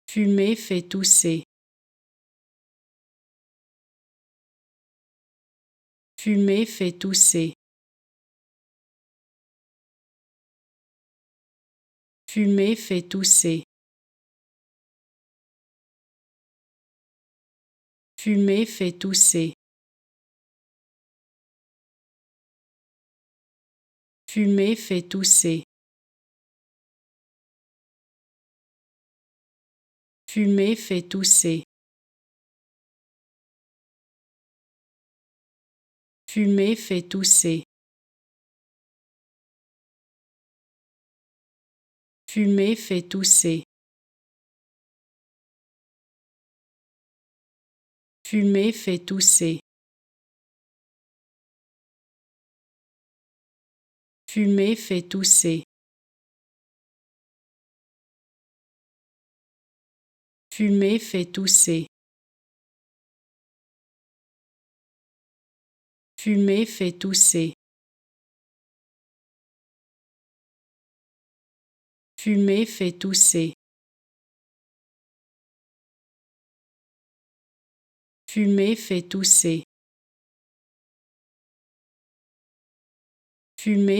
Fumer fait tousser. Fumer fait tousser. Fumer fait tousser. Fumer fait tousser. Fumer fait tousser. Fumer fait tousser. Fumer fait tousser. Fumer fait tousser. Fumer fait tousser. Fumer fait tousser. Fumer fait tousser. Fumer fait tousser. Fumer fait tousser. Fumer fait tousser. Fumer